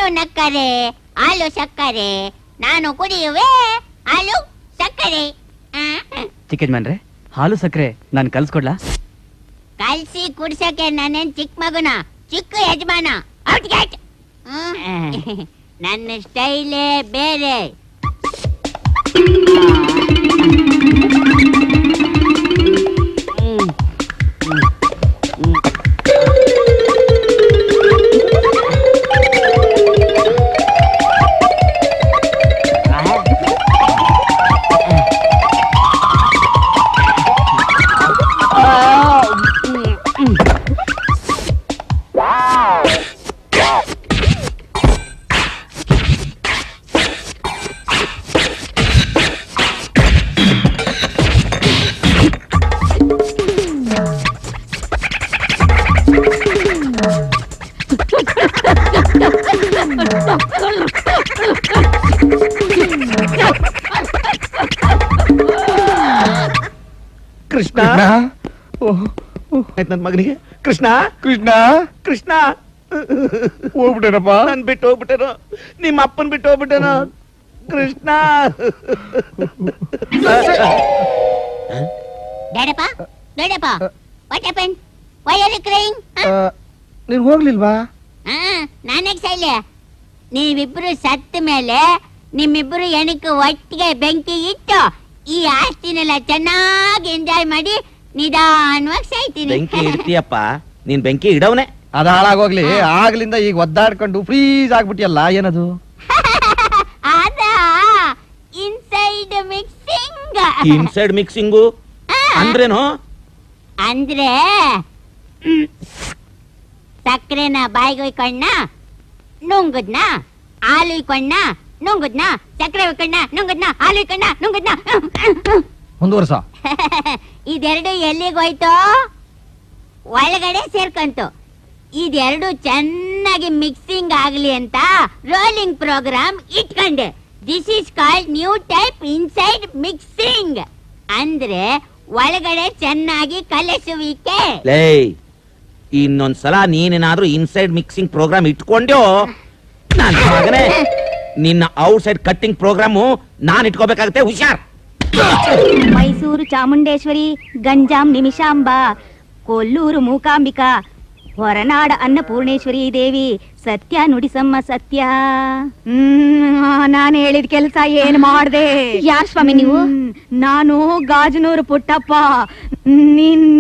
ಹಾಲು ನಕ್ಕರೆ ಹಾಲು ಸಕ್ಕರೆ, ನಾನು ಕುಡಿಯುವೆ ಹಾಲು ಸಕ್ಕರೆ. ಚಿಕ್ಕಜ್ಮನ್ರೆ, ಹಾಲು ಸಕ್ಕರೆ ನಾನು ಕಲ್ಸ್ಕೊಡ್ಲಾ? ಕಲ್ಸಿ ಕುಡ್ಸಕ್ಕೆ ನಾನೇನ್ ಚಿಕ್ಕ ಮಗುನ, ಚಿಕ್ಕ ಯಜಮಾನ. Out get. ನನ್ನ ಸ್ಟೈಲೇ ಬೇರೆ. ಕೃಷ್ಣ, ನನ್ ಮಗನಿಗೆ ಕೃಷ್ಣ ಕೃಷ್ಣ ಕೃಷ್ಣ ಹೋಗ್ಬಿಟ್ಟೇನಪ್ಪ. ನನ್ ಬಿಟ್ಟು ಹೋಗ್ಬಿಟ್ಟೇನೋ, ನಿಮ್ಮ ಅಪ್ಪನ್ ಬಿಟ್ಟು ಹೋಗ್ಬಿಟ್ಟೇನೋ ಕೃಷ್ಣ. ಡ್ಯಾಡಪ್ಪ, ಡ್ಯಾಡಪ್ಪ, what happen? Why are you crying? ನೀನ್ ಹೋಗ್ಲಿಲ್ವಾ? ನಾನೇ ಸೈಲೆ. ನೀವಿಬ್ರು ಸತ್ತ ಮೇಲೆ ನಿಮ್ಮಿಬ್ರು ಎಣಕ್ಕೆ ಒಟ್ಟಿಗೆ ಬೆಂಕಿ ಇಟ್ಟು ಈ ಆಸ್ತಿನೆಲ್ಲ ಚೆನ್ನಾಗಿ ಎಂಜಾಯ್ ಮಾಡಿ ನಿಧಾನವಾಗಿ ಸಾಯ್ತೀನಿ. ಬೆಂಕಿ ಇಡ್ತೀಯಪ್ಪ, ನೀನ್ ಬೆಂಕಿ ಇಡವನೆ. ಅದ ಹಾಳಾಗೋಗ್ಲಿ, ಆಗ್ಲಿಂದ ಈಗ ಒದ್ದಾಡ್ಕೊಂಡು ಫ್ರೀಸ್ ಆಗ್ಬಿಟ್ಟಿಯಲ್ಲ, ಏನದು? ಅದ ಇನ್ಸೈಡ್ ಮಿಕ್ಸಿಂಗ್. ಇನ್ಸೈಡ್ ಮಿಕ್ಸಿಂಗು ಅಂದ್ರೇನು? ಅಂದ್ರೆ ಸಕ್ಕರೆನ ಬಾಯಿಗೆ ಹೊಯ್ಕೊಂಡ ನುಂಗದ್ನ, ಹಾಲು ಇಕ್ಕೊಂಡ ನುಂಗದ್ನ, ಸಕ್ಕರೆ ಹೊಯ್ಕೊಂಡ ನುಂಗದ್ನ, ಹಾಲು ಇಕ್ಕೊಂಡ ನುಂಗದ್ನ. ಮುಂದುವರ್ಸ. ಇದೆರಡು ಎಲ್ಲಿಗೋಯ್ತು? ಒಳಗಡೆ ಸೇರ್ಕಂತು. ಇದೆರಡು ಚೆನ್ನಾಗಿ ಮಿಕ್ಸಿಂಗ್ ಆಗ್ಲಿ ಅಂತ ರೋಲಿಂಗ್ ಪ್ರೋಗ್ರಾಮ್ ಇಟ್ಕೊಂಡೆ. This is called new type inside mixing. ಅಂದ್ರೆ ಒಳಗಡೆ ಚೆನ್ನಾಗಿ ಕಲಸುವಿಕೆ. ಲೇ, ಇನ್ನೊಂದ್ಸಲ ನೀನೇನಾದ್ರೂ ಇನ್ಸೈಡ್ ಮಿಕ್ಸಿಂಗ್ ಪ್ರೋಗ್ರಾಮ್ ಇಟ್ಕೊಂಡ್ಯೋ ನನ್ನ ಮಗನೇ, ನಿನ್ನ ಔಟ್ ಸೈಡ್ ಕಟ್ಟಿಂಗ್ ಪ್ರೋಗ್ರಾಮು ನಾನ್ ಇಟ್ಕೋಬೇಕಾಗತ್ತೆ, ಹುಷಾರ್. ಮೈಸೂರು ಚಾಮುಂಡೇಶ್ವರಿ, ಗಂಜಾಂ ನಿಮಿಷಾಂಬ, ಕೊಲ್ಲೂರು ಮೂಕಾಂಬಿಕಾ, ಹೊರನಾಡ ಅನ್ನಪೂರ್ಣೇಶ್ವರಿ ದೇವಿ, ಸತ್ಯ ನುಡಿಸಮ್ಮ ಸತ್ಯ. ನಾನು ಹೇಳಿದ ಕೆಲಸ ಏನ್ ಮಾಡ್ದೆ? ಯಾರ್ ಸ್ವಾಮಿ ನೀವು? ನಾನು ಗಾಜನೂರು ಪುಟ್ಟಪ್ಪ,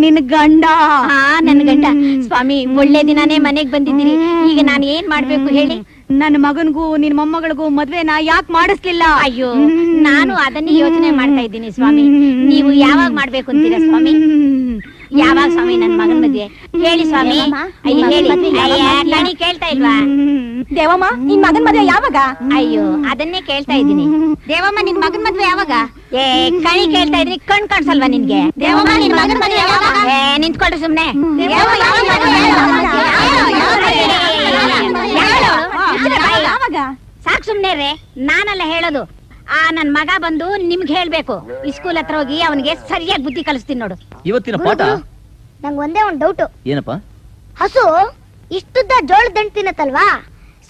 ನಿನ್ನ ಗಂಡ. ನನ್ನ ಗಂಡ. ಸ್ವಾಮಿ, ಒಳ್ಳೆ ದಿನಾನೇ ಮನೆಗ್ ಬಂದಿದ್ದೀರಿ. ಈಗ ನಾನು ಏನ್ ಮಾಡ್ಬೇಕು ಹೇಳಿ? ನನ್ನ ಮಗನ್ಗೂ ನಿನ್ ಮೊಮ್ಮಗಳಿಗೂ ಮದ್ವೆನ ಯಾಕೆ ಮಾಡಿಸ್ಲಿಲ್ಲ? ಅಯ್ಯೋ, ನಾನು ಅದನ್ನೇ ಯೋಚನೆ ಮಾಡ್ತಾ ಇದ್ದೀನಿ ಸ್ವಾಮಿ. ನೀವು ಯಾವಾಗ ಮಾಡ್ಬೇಕು ಅಂತೀರಾ ಸ್ವಾಮಿ? ಯಾವಾಗ ಸ್ವಾಮಿ ನನ್ ಮಗನ್ ಮದ್ವೆ ಹೇಳಿ ಸ್ವಾಮಿ? ಕೇಳ್ತಾ ಇಲ್ವಾ? ದೇವಮ್ಮ, ನಿನ್ ಮಗನ್ ಮದ್ವೆ ಯಾವಾಗ? ಅಯ್ಯೋ, ಅದನ್ನೇ ಕೇಳ್ತಾ ಇದ್ದೀನಿ. ದೇವಮ್ಮ, ನಿನ್ ಮಗನ್ ಮದ್ವೆ ಯಾವಾಗ? ಕಣಿ ಕೇಳ್ತಾ ಇದ್ರಿ, ಕಣ್ ಕಾಣಿಸಲ್ವಾ ನಿನ್ಗೆ? ದೇವಮ್ಮ, ನಿನ್ ಮಗನ್ ಮದ್ವೆ ಯಾವಾಗ? ನಿಂತ್ಕೊಳ್ರಿ ಸುಮ್ನೆ. ಸಾಕ್ ಸುಮ್ನೆ ರೇ, ನಾನಲ್ಲ ಹೇಳೋದು. ನನ್ ಮಗ ಬಂದು ನಿಮ್ಗೆ ಹೇಳ್ಬೇಕು. ಸ್ಕೂಲ್ ಹತ್ರ ಹೋಗಿ ಅವನಿಗೆ ಸರಿಯಾಗಿ ಬುದ್ಧಿ ಕಲಿಸ್ತೀನಿ ನೋಡು. ಇವತ್ತಿನ ಪಾಠ ನಂಗೆ ಒಂದೇ ಒಂದು ಡೌಟ್. ಏನಪ್ಪ? ಹಸು ಇಷ್ಟುದ್ದ ಜೋಳದ ದಂಟು ತಿನ್ನತ್ತಲ್ವಾ,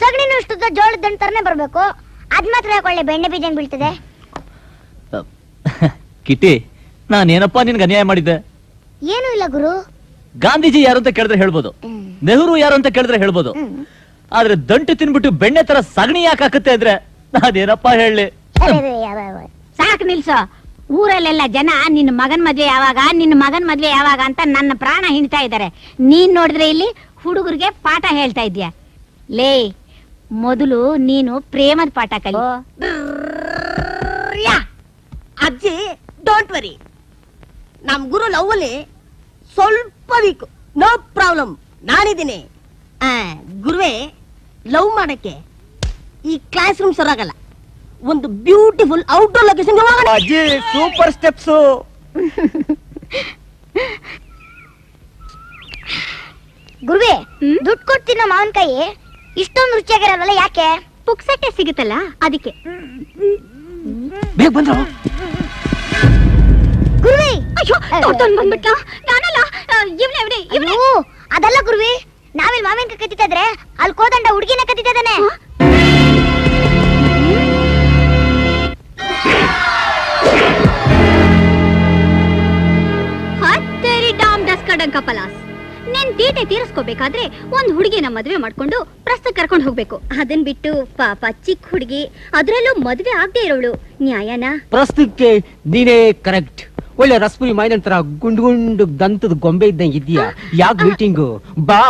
ಸಗಣಿನೂ ಇಷ್ಟುದ್ದ ಜೋಳದ ದಂಟು ತರನೇ ಬರ್ಬೇಕು. ಅದ್ ಮಾತ್ರ ಒಳ್ಳೆ ಬೆಣ್ಣೆ ಬೀಜ ಬೀಳ್ತದೆ. ಕಿಟ್ಟಿ, ನಾನೇನಪ್ಪ ನಿನ್ಗೆ ಅನ್ಯಾಯ ಮಾಡಿದ್ದೆ? ಏನು ಇಲ್ಲ ಗುರು. ಗಾಂಧೀಜಿ ಯಾರು ಅಂತ ಕೇಳಿದ್ರೆ ಹೇಳ್ಬೋದು, ನೆಹರು ಯಾರು ಅಂತ ಕೇಳಿದ್ರೆ ಹೇಳ್ಬೋದು. ಆದ್ರೆ ದಂಟು ತಿನ್ಬಿಟ್ಟು ಬೆಣ್ಣೆ ತರ ಸಗಣಿ ಯಾಕೆ ಹಾಕುತ್ತೆ ಅಂದ್ರೆ ನಾನೇನಪ್ಪ ಹೇಳಿ? ಸಾಕು ನಿಲ್ಸೋ. ಊರಲ್ಲೆಲ್ಲ ಜನ ನಿನ್ನ ಮಗನ್ ಮದ್ವೆ ಯಾವಾಗ, ನಿನ್ನ ಮಗನ್ ಮದ್ವೆ ಯಾವಾಗ ಅಂತ ನನ್ನ ಪ್ರಾಣ ಹಿಂಡ್ತಾ ಇದ್ದಾರೆ. ನೀನ್ ನೋಡಿದ್ರೆ ಇಲ್ಲಿ ಹುಡುಗರಿಗೆ ಪಾಠ ಹೇಳ್ತಾ ಇದ್ಯಾ? ಲೇ, ಮೊದಲು ನೀನು ಪ್ರೇಮದ ಪಾಠ ಕಲಿ. ಅಜ್ಜಿ, ಡೋಂಟ್ ವರಿ. ನಮ್ ಗುರು ಲವ್ವಲ್ಲಿ ಸ್ವಲ್ಪ ವೀಕ್, ನೋ ಪ್ರಾಬ್ಲಮ್, ನಾನಿದ್ದೀನಿ. ಗುರುವೇ, ಲವ್ ಮಾಡಕ್ಕೆ ಈ ಕ್ಲಾಸ್ ರೂಮ್ ಸರಾಗಲ್ಲ, ಒಂದು ಬ್ಯೂಟಿಫುಲ್ ಔಟ್ಡೋರ್ ಲೊಕೇಶನ್ ಹೋಗೋಣ. ಅಜ್ಜಿ, ಸೂಪರ್ ಸ್ಟೆಪ್ಸ್. ಗುರುವೆ, ದುಡ್ಡು ಕೊಡ್ತೀನ ಮಾವಿನಕಾಯಿ ಇಷ್ಟೊಂದು ರುಚಿಯಾಗಿರಲ್ಲ, ಯಾಕೆ? ಪುಕ್ಸಟ್ಟೆ ಸಿಗುತ್ತಲ್ಲ ಅದಕ್ಕೆ. ಬೇಗ ಬಂದ್ರು. ಗುರುವೆ, ಅಯ್ಯೋ, ಬಂದ್ಬಿಟ್ಟ. ನಾನಲ್ಲ, ಅದಲ್ಲ ಗುರುವೆ, ನಾವಿಲ್ಲಿ ಮಾವಿನಕಾಯಿ ಕತ್ತಿದ್ರೆ ಅಲ್ಲಿ ಕೋದಂಡ ಹುಡುಗಿನ ಕತ್ತಿದ್ದಾನೆ. ತೀರಿಸ್ಕೋಬೇಕಾದ್ರೆ ಒಂದ್ ಹುಡುಗಿನ ಮದ್ವೆ ಮಾಡ್ಕೊಂಡು ಪ್ರಸ್ತುತ ಕರ್ಕೊಂಡು ಹೋಗ್ಬೇಕು. ಅದನ್ ಬಿಟ್ಟು ಪಾಪ ಚಿಕ್ಕ ಹುಡುಗಿ, ಅದ್ರಲ್ಲೂ ಮದ್ವೆ ಆಗದೆ ಇರೋಳು ನ್ಯಾಯನಾ? ಪ್ರಸ್ತುತಕ್ಕೆ ನೀನೇ ಕರೆಕ್ಟ್. ಒಳ್ಳೆ ರಸ್ಪುರಿ ಮೈನನ್ ತರ ಗುಂಡು ಗುಂಡು ದಂತದ ಗೊಂಬೆ ಇದ್ದಂಗೆ ಇದೆಯಾ? ಯಾಕೆ ಮೀಟಿಂಗು ಬಾ.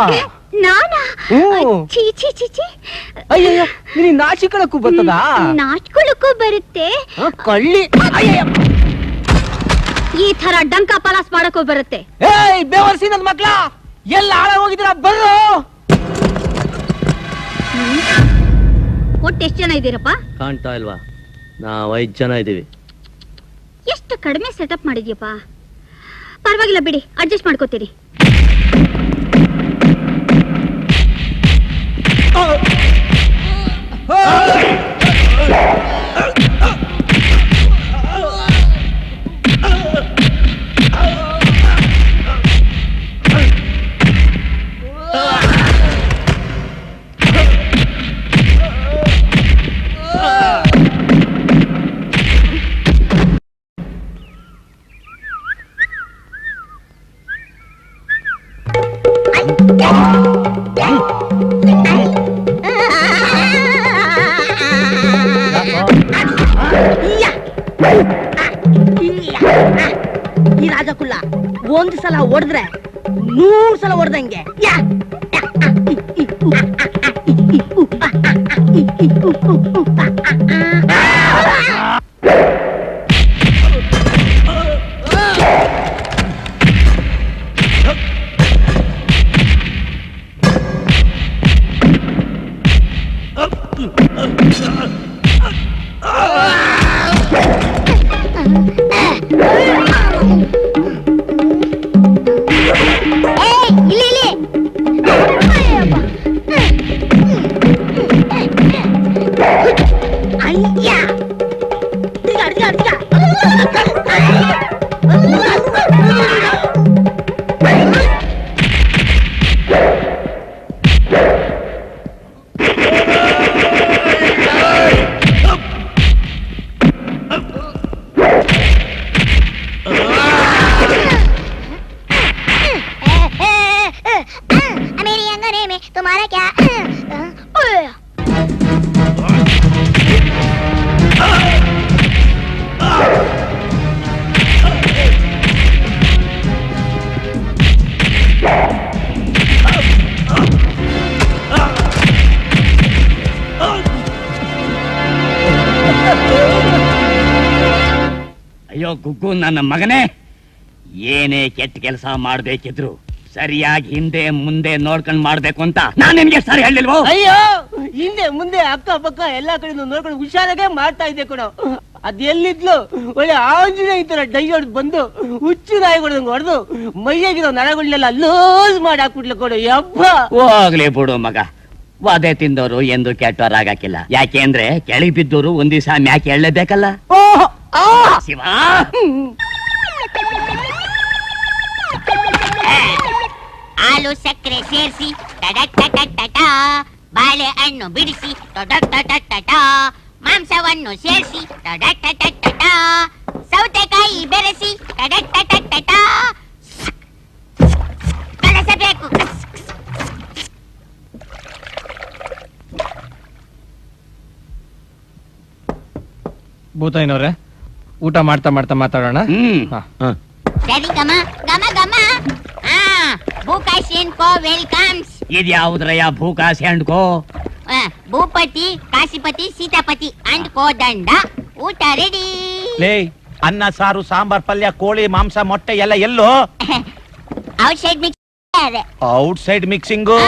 ನಾನಾ? ಹ್ಮ್. ಛೀ ಛೀ ಛೀ ಛೀ. ಅಯ್ಯಯ್ಯ, ನೀನ್ ನಾಚಿಕೊಳ್ಳಕ್ಕೂ ಬರ್ತದಾ? ನಾಚ್ಕೊಳ್ಳಕ್ಕೂ ಬರುತ್ತೆ. ಕಳ್ಳಿ. ಅಯ್ಯಯ್ಯ. ಈ ತರ ಡಂಕ ಪಲಾಸ್ ಮಾಡಕ್ಕೂ ಬರುತ್ತೆ. ಏಯ್ ಬೇವರ್ಸಿ ನನ್ ಮಕ್ಳ, ಎಲ್ಲ ಹಾಳ ಹೋಗಿದ್ದೀರಾ ಬರ್ರು. ಒಟ್ಟು ಎಷ್ಟು ಜನ ಇದ್ದೀರಪ್ಪ? ಕಾಣ್ತಾ ಇಲ್ವಾ? ನಾವ್ 5 ಜನ ಇದೀವಿ. ಎಷ್ಟು ಕಡಿಮೆ ಸೆಟಪ್ ಮಾಡಿದ್ಯಪ್ಪ. ಪರವಾಗಿಲ್ಲ ಬಿಡಿ, ಅಡ್ಜಸ್ಟ್ ಮಾಡ್ಕೋತೀರಿ. ಈ ರಾಜಕುಲ್ಲ ಒಂದ್ ಸಲ ಹೊಡೆದ್ರೆ 100 ಸಲ ಹೊಡೆದಂಗೆ. मेरी अंगने में तुम्हारा क्या? ಅಯ್ಯೋ ಗುಗ್ಗು ನನ್ನ ಮಗನೇ, ಏನೇ ಕೆಟ್ಟ ಕೆಲಸ ಮಾಡ್ಬೇಕಿದ್ರು ಸರಿಯಾಗಿ ಹಿಂದೆ ಮುಂದೆ ನೋಡ್ಕೊಂಡ್ ಮಾಡ್ಬೇಕು ಅಂತ ನಾನ್ ನಿನ್ಗೆ ಸರಿ ಹೇಳಿಲ್ವೋ? ಅಯ್ಯೋ, ಹಿಂದೆ ಮುಂದೆ ಅಕ್ಕ ಪಕ್ಕ ಎಲ್ಲಾ ಕಡೆ ನೋಡ್ಕೊಂಡು ಹುಷಾರಾಗೆ ಮಾಡ್ತಾ ಇದ್ದೆ ಕೊಡು. ಅದೆಲ್ಲಿದ್ಲು ಒಳ್ಳೆ ಆಂಜನೇಯ ತರ ಡೈಯೋಡ್ ಬಂದು ಹುಚ್ಚು ನಾಯಿಗೊಡ್ದಂಗ್ ಹೊಡೆದು ಮೈಯಾಗಿರೋ ನರಗಳನ್ನೆಲ್ಲ ಲೂಸ್ ಮಾಡಿ ಹಾಕ್ಬಿಟ್ಲು ಕೊಡು. ಯಪ್ಪ ಹೋಗ್ಲಿ ಬಿಡು ಮಗ, ವಾದೆ ತಿಂದವರು ಎಂದು ಕೆಟ್ಟವರಾಗಕ್ಕಿಲ್ಲ. ಯಾಕೆಂದ್ರೆ ಕೆಳಗೆ ಬಿದ್ದವರು ಒಂದ್ ದಿವಸ ಮ್ಯಾಕೆ ಎಳ್ಳೇಬೇಕಲ್ಲ. ಶಿವ, ಹಾಲು ಸಕ್ಕರೆ ಸೇರಿಸಿ ಟಟ ಬಾಳೆಹಣ್ಣು ಬಿಡಿಸಿ ಟಟ ಮಾಂಸವನ್ನು ಸೇರಿಸಿ ಟಟ ಸೌತೆಕಾಯಿ ಬೆರೆಸಿ ಟಟ ಕಲಸಬೇಕು. ಭೂತಾಯಿನವ್ರೆ, ಊಟ ಮಾಡ್ತಾ ಮಾಡ್ತಾ ಮಾತಾಡೋಣ. ಸರಿ ಗಮ ಗಮ ಗಮ. ಭೂಕಾಶಿಯನ್ಕೋ ವೆಲ್ಕಮ್ಸ್. ಇದ್ಯಾವುದ್ರಯ್ಯ ಭೂಕಾಸಿ ಅಂಡ್ಕೋ? ಭೂಪತಿ, ಕಾಶಿಪತಿ, ಸೀತಾಪತಿ ಅಂಡ್ ಕೋದಂಡ. ಊಟ ರೆಡಿ. ಲೇ, ಅನ್ನ ಸಾರು ಸಾಂಬಾರ್ ಪಲ್ಯ ಕೋಳಿ ಮಾಂಸ ಮೊಟ್ಟೆ ಎಲ್ಲ ಎಲ್ಲೋ? Outside mix. Outside mixing.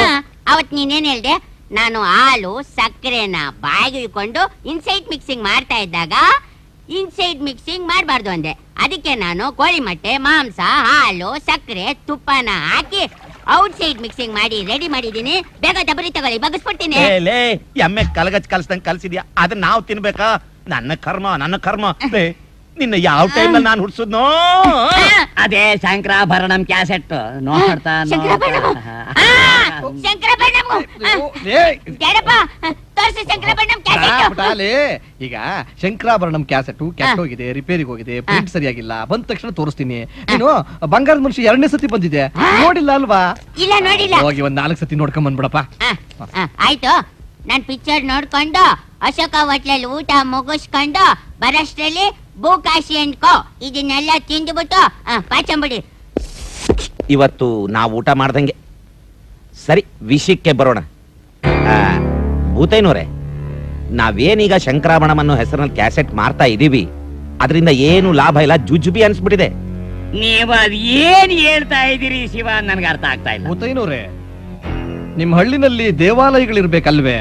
ಅವತ್ ನೀನೇನ್ ಹೇಳ್ದೆ? ನಾನು ಹಾಲು ಸಕ್ಕರೆನ ಬಾಯಿಗೆ ಇಟ್ಕೊಂಡು ಇನ್ಸೈಡ್ ಮಿಕ್ಸಿಂಗ್ ಮಾಡ್ತಾ ಇದ್ದಾಗ ಇನ್ಸೈಡ್ ಮಿಕ್ಸಿಂಗ್ ಮಾಡಬಾರ್ದು ಅಂದೆ. ಅದಕ್ಕೆ ನಾನು ಕೋಳಿ ಮೊಟ್ಟೆ, ಮಾಂಸ, ಹಾಲು, ಸಕ್ಕರೆ, ತುಪ್ಪನ ಹಾಕಿ ಔಟ್ ಸೈಡ್ ಮಿಕ್ಸಿಂಗ್ ಮಾಡಿ ರೆಡಿ ಮಾಡಿದೀನಿ. ಬೇಗ ಡಬರಿ ತಗೊಳ್ಳಿ, ಬಗ್ಗಿಸ್ಬಿಡ್ತೀನಿ. ಲೇ, ಎಮ್ಮೆ ಕಲಗಚ್ ಕಲ್ಸ್ದಂಗ್ ಕಲ್ಸಿದ್ಯಾ? ಅದನ್ನ ನಾವು ತಿನ್ಬೇಕಾ? ನನ್ನ ಕರ್ಮ. ಲೇ, ನಿನ್ನ ಯಾವ ಟೈಮಲ್ಲಿ ನಾನು ಹುಡ್ಸುದ್ನೋ? ಅದೇ ಶಂಕರಾಭರಣಂ ಕ್ಯಾಸೆಟ್ ನೋಡ್ತಾ ಶಂಕರಾಭರಣ ತೋರಿಸಿ ಶಂಕರಾಭರಣಂ ಕ್ಯಾಸೆಟ್. ಈಗ ಶಂಕರಾಭರಣಂ ಕ್ಯಾಸೆಟ್ ಕೆಟ್ಟೋಗಿದೆ, ರಿಪೇರಿಗೆ ಹೋಗಿದೆ, ಪ್ರಿಂಟ್ ಸರಿಯಾಗಿಲ್ಲ. ಬಂದ ತಕ್ಷಣ ತೋರಿಸ್ತೀನಿ. ನೀನು ಬಂಗಾರದ ಮನುಷ್ಯ 2ನೇ ಸತಿ ಬಂದಿದೆ, ನೋಡಿಲ್ಲ ಅಲ್ವಾ? ಇಲ್ಲ ನೋಡಿಲ್ಲ. ಹೋಗಿ ಒಂದ್ 4 ಸತಿ ನೋಡ್ಕೊಂಡ್ ಬಂದ್ಬಿಡಪ್ಪ. ಆಯ್ತು, ನಾನ್ ಪಿಕ್ಚರ್ ನೋಡ್ಕೊಂಡು ಅಶೋಕ ಹೋಟ್ಲಲ್ಲಿ ಊಟ ಮುಗಿಸ್ಕೊಂಡು ಬರಷ್ಟರಲ್ಲಿ ಬೂಕಾಶಿ ಅನ್ಕೋ ಇದನ್ನೆಲ್ಲ ತಿಂದ್ಬಿಟ್ಟು ಪಾಚಂಬಿಡಿ. ಇವತ್ತು ನಾವು ಊಟ ಮಾಡ್ದಂಗೆ. ಸರಿ, ವಿಷಯಕ್ಕೆ ಬರೋಣ. ಭೂತೈನೋರೆ, ನಾವೇನೀಗ ಶಂಕರಾಭರಣಂ ಅನ್ನೋ ಹೆಸರಿನಲ್ಲಿ ಕ್ಯಾಸೆಟ್ ಮಾರ್ತಾ ಇದೀವಿ, ಅದರಿಂದ ಏನು ಲಾಭ ಇಲ್ಲ, ಜುಜುಬಿ ಅನ್ಸ್ಬಿಟ್ಟಿದೆ. ನೀವು ಅದ್ ಏನ್ ಹೇಳ್ತಾ ಇದ್ದೀರಿ ಶಿವ, ನನ್ಗೆ ಅರ್ಥ ಆಗ್ತಾ ಇಲ್ಲ. ಮುತ್ತೈನವ್ರೆ, ನಿಮ್ ಹಳ್ಳಿನಲ್ಲಿ ದೇವಾಲಯಗಳಿರ್ಬೇಕಲ್ವೇ?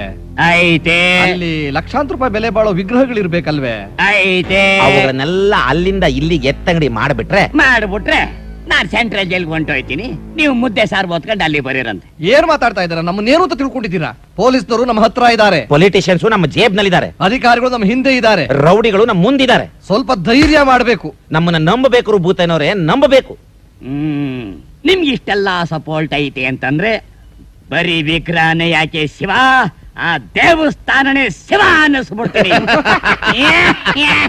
ಐತೆ ಅಲ್ಲಿ ಲಕ್ಷಾಂತರ ರೂಪಾಯಿ ಬೆಲೆ ಬಾಳೋ ವಿಗ್ರಹಗಳಿರ್ಬೇಕಲ್ವೇ? ಐತೆ ಅವುಗಳನ್ನೆಲ್ಲ ಅಲ್ಲಿಂದ ಇಲ್ಲಿಗೆ ಎತ್ತಂಗಡಿ ಮಾಡ್ಬಿಟ್ರೆ ಮಾಡ್ಬಿಟ್ರೆ ನಾನ್ ಸೆಂಟ್ರಲ್ ಜೈಲ್ಗೆ ಹೊಂಟೋಯ್ತೀನಿ, ನೀವು ಮುದ್ದೆ ಸಾರ್ ಓದ್ಕೊಂಡು ಅಲ್ಲಿ ಬರೀರಂತೆ. ಏನ್ ಮಾತಾಡ್ತಾ ಇದ್ದೀರಾ? ನಮ್ಮನ್ನೇನು ಅಂತ ತಿಳ್ಕೊಂಡಿದ್ದೀರಾ? ಪೊಲೀಸ್ನವರು ನಮ್ಮ ಹತ್ರ ಇದ್ದಾರೆ, ಪೊಲಿಟಿಷಿಯನ್ಸ್ ನಮ್ಮ ಜೇಬ್ನಲ್ಲಿದ್ದಾರೆ, ಅಧಿಕಾರಿಗಳು ನಮ್ಮ ಹಿಂದೆ ಇದ್ದಾರೆ, ರೌಡಿಗಳು ನಮ್ಮ ಮುಂದಿದ್ದಾರೆ. ಸ್ವಲ್ಪ ಧೈರ್ಯ ಮಾಡ್ಬೇಕು. ನಮ್ಮನ್ನ ನಂಬಬೇಕು ಭೂತೈನವರೇ, ನಂಬಬೇಕು. ನಿಮ್ಗೆ ಇಷ್ಟೆಲ್ಲ ಸಪೋರ್ಟ್ ಐತೆ ಅಂತಂದ್ರೆ ಬರೀ ವಿಗ್ರಹನೇ ಯಾಕೆ ಶಿವ, ಆ ದೇವಸ್ಥಾನನೇ ಶಿವ ಅನ್ನಿಸ್ಬಿಡ್ತೀನಿ.